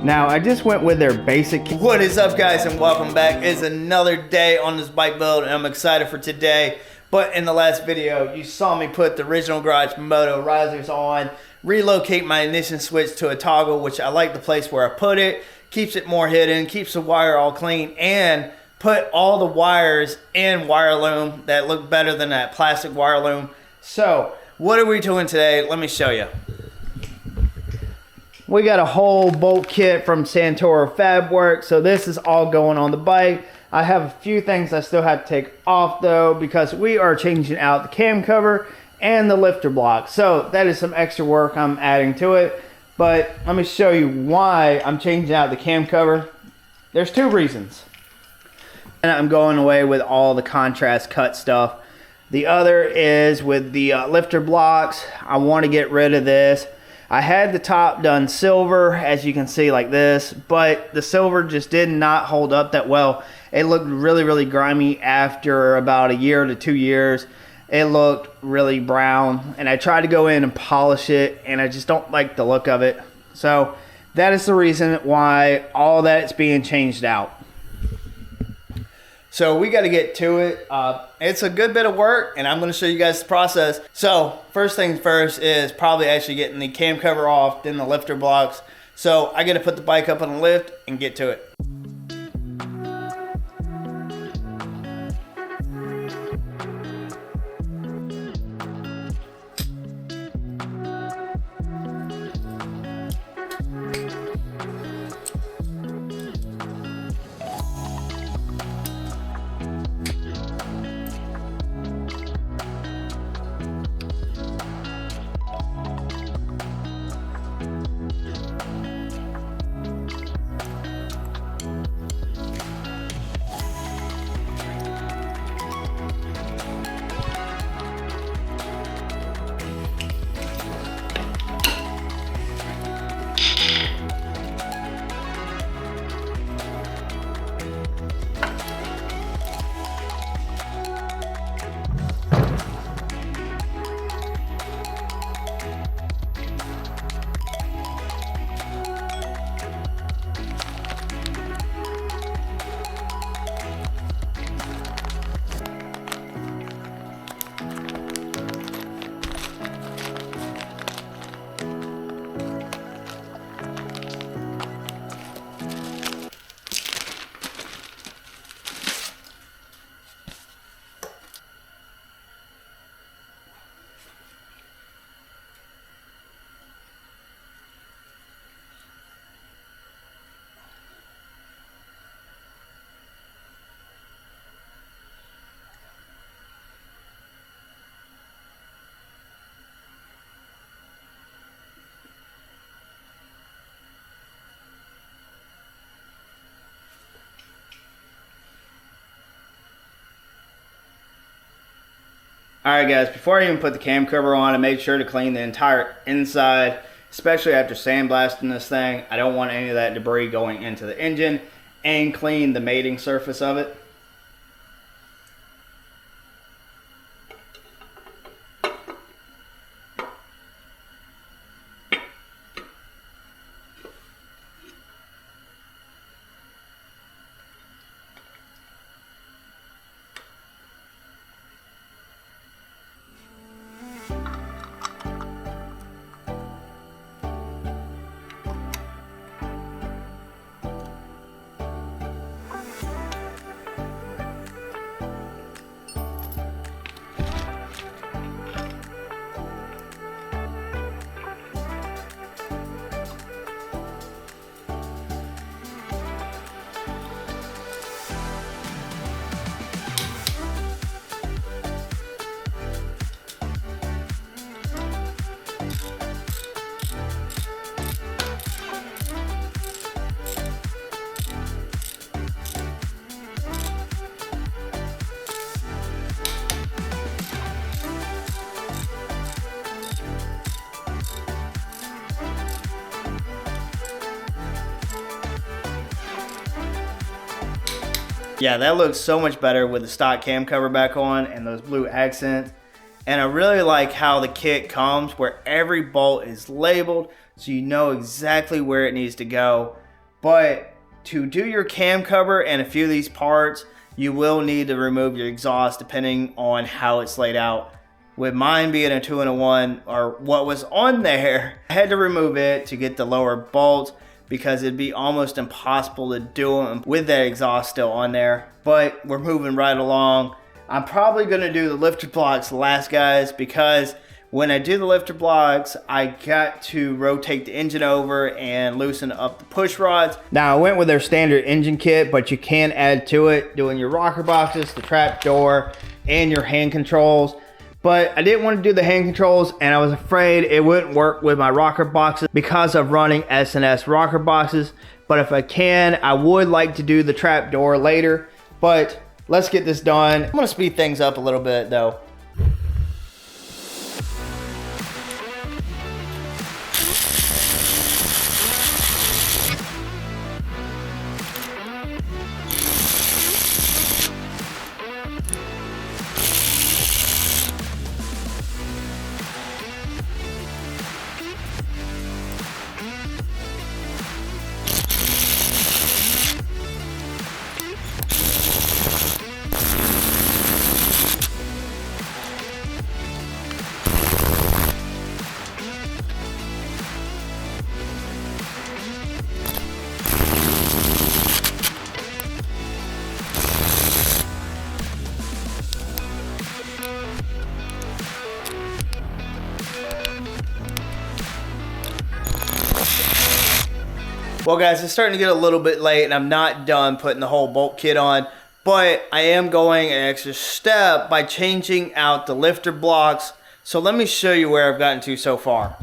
Now, I just went with their basic. What is up, guys, and welcome back. It's another day on this bike build, and I'm excited for today. But in the last video, you saw me put the original garage moto risers on, relocate my ignition switch to a toggle, which I like the place where I put it. Keeps it more hidden, keeps the wire all clean, and put all the wires in wire loom that look better than that plastic wire loom. So, what are we doing today? Let me show you. We got a whole bolt kit from Santoro Fabworks, so this is all going on the bike. I have a few things I still have to take off though, because we are changing out the cam cover and the lifter block. So that is some extra work I'm adding to it. But let me show you why I'm changing out the cam cover. There's two reasons. And I'm going away with all the contrast cut stuff. The other is with the lifter blocks. I want to get rid of this. I had the top done silver, as you can see, like this, but the silver just did not hold up that well. It looked really, really grimy after about a year to 2 years. It looked really brown, and I tried to go in and polish it, and I just don't like the look of it. So that is the reason why all that's being changed out. So we got to get to it. It's a good bit of work, and I'm going to show you guys the process. So first things first is probably actually getting the cam cover off, then the lifter blocks. So I got to put the bike up on the lift and get to it. Alright guys, before I even put the cam cover on, I made sure to clean the entire inside, especially after sandblasting this thing. I don't want any of that debris going into the engine, and clean the mating surface of it. Yeah, that looks so much better with the stock cam cover back on and those blue accents. And I really like how the kit comes where every bolt is labeled so you know exactly where it needs to go. But to do your cam cover and a few of these parts, you will need to remove your exhaust depending on how it's laid out. With mine being a 2-in-1, or what was on there, I had to remove it to get the lower bolts because it'd be almost impossible to do them with that exhaust still on there. But we're moving right along. I'm probably gonna do the lifter blocks last, guys, because when I do the lifter blocks, I got to rotate the engine over and loosen up the push rods. Now I went with their standard engine kit, but you can add to it doing your rocker boxes, the trap door, and your hand controls. But I didn't want to do the hand controls, and I was afraid it wouldn't work with my rocker boxes because of running S&S rocker boxes. But if I can, I would like to do the trap door later. But let's get this done. I'm gonna speed things up a little bit though. Well guys, it's starting to get a little bit late and I'm not done putting the whole bolt kit on, but I am going an extra step by changing out the lifter blocks. So let me show you where I've gotten to so far.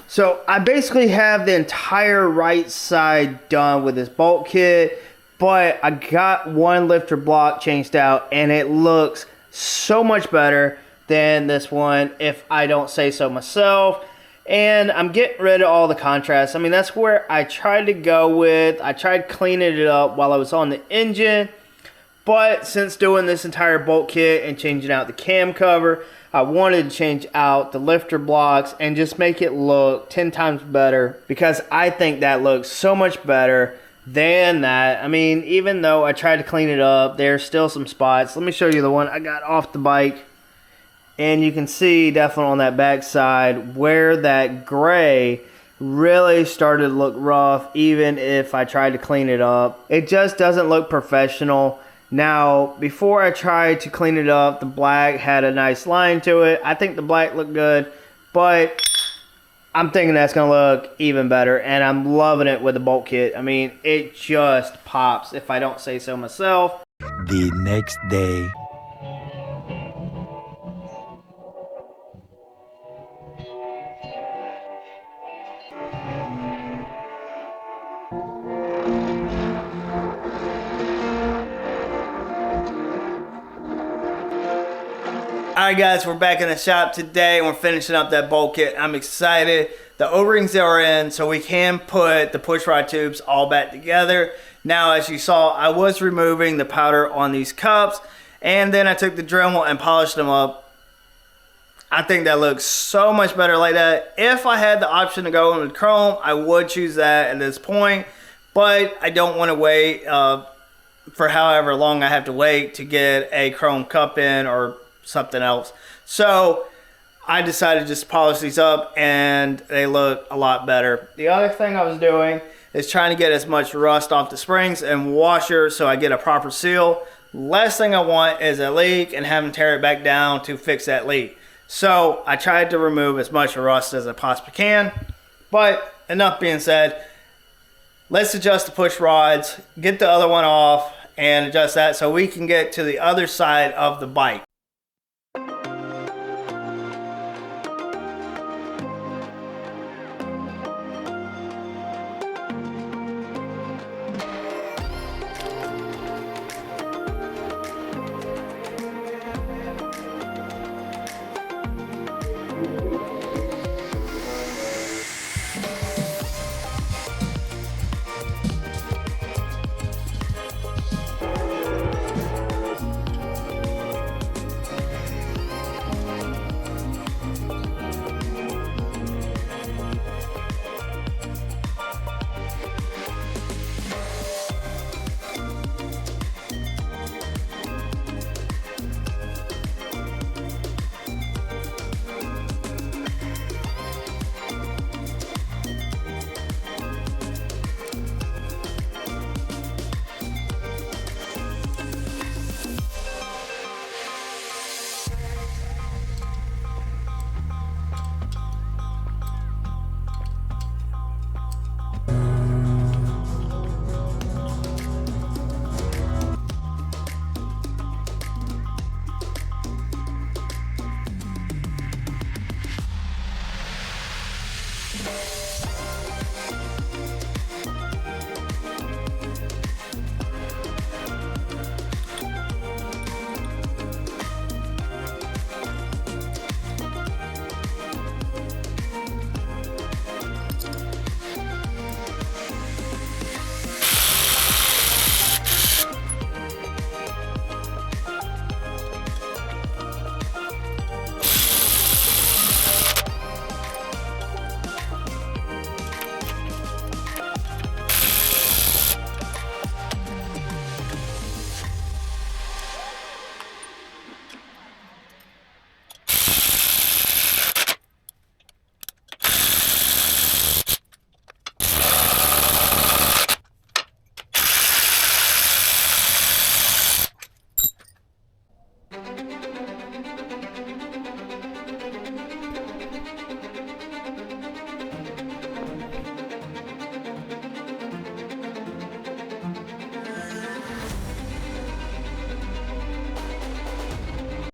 So I basically have the entire right side done with this bolt kit, but I got one lifter block changed out and it looks so much better than this one, if I don't say so myself. And I'm getting rid of all the contrast. I mean, that's where I tried to go with. I tried cleaning it up while I was on the engine. But since doing this entire bolt kit and changing out the cam cover, I wanted to change out the lifter blocks and just make it look 10 times better. Because I think that looks so much better than that. I mean, even though I tried to clean it up, there's still some spots. Let me show you the one I got off the bike. And you can see definitely on that back side where that gray really started to look rough, even if I tried to clean it up. It just doesn't look professional. Now, before I tried to clean it up, the black had a nice line to it. I think the black looked good, but I'm thinking that's gonna look even better, and I'm loving it with the bolt kit. I mean, it just pops, if I don't say so myself. The next day. Alright guys, we're back in the shop today and we're finishing up that bolt kit. I'm excited. The O-rings are in so we can put the push rod tubes all back together. Now as you saw, I was removing the powder on these cups and then I took the Dremel and polished them up. I think that looks so much better like that. If I had the option to go in with chrome, I would choose that at this point, but I don't want to wait for however long I have to wait to get a chrome cup in or something else. So I decided to just polish these up and they look a lot better. The other thing I was doing is trying to get as much rust off the springs and washer so I get a proper seal. Last thing I want is a leak and have them tear it back down to fix that leak. So I tried to remove as much rust as I possibly can. But enough being said, let's adjust the push rods, get the other one off and adjust that so we can get to the other side of the bike.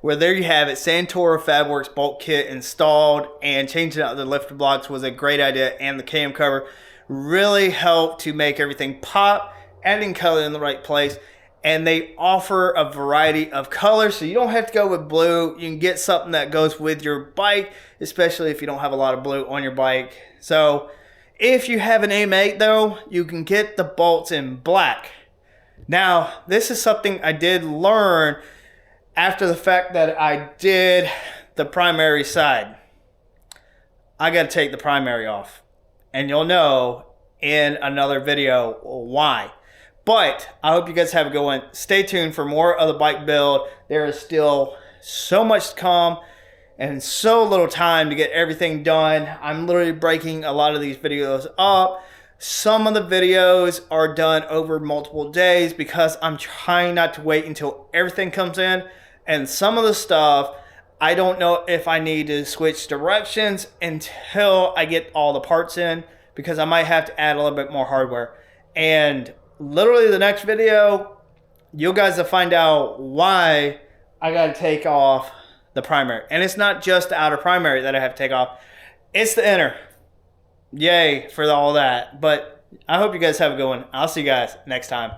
Well, there you have it. Santoro Fabworks bolt kit installed, and changing out the lifter blocks was a great idea, and the cam cover really helped to make everything pop, adding color in the right place. And they offer a variety of colors, so you don't have to go with blue. You can get something that goes with your bike, especially if you don't have a lot of blue on your bike. So if you have an M8 though, you can get the bolts in black. Now, this is something I did learn after the fact that I did the primary side. I got to take the primary off, and you'll know in another video why. But I hope you guys have a good one. Stay tuned for more of the bike build. There is still so much to come and so little time to get everything done. I'm literally breaking a lot of these videos up. Some of the videos are done over multiple days because I'm trying not to wait until everything comes in. And some of the stuff, I don't know if I need to switch directions until I get all the parts in, because I might have to add a little bit more hardware. And literally the next video, you guys will find out why I got to take off the primary. And it's not just the outer primary that I have to take off. It's the inner. Yay for all that. But I hope you guys have a good one. I'll see you guys next time.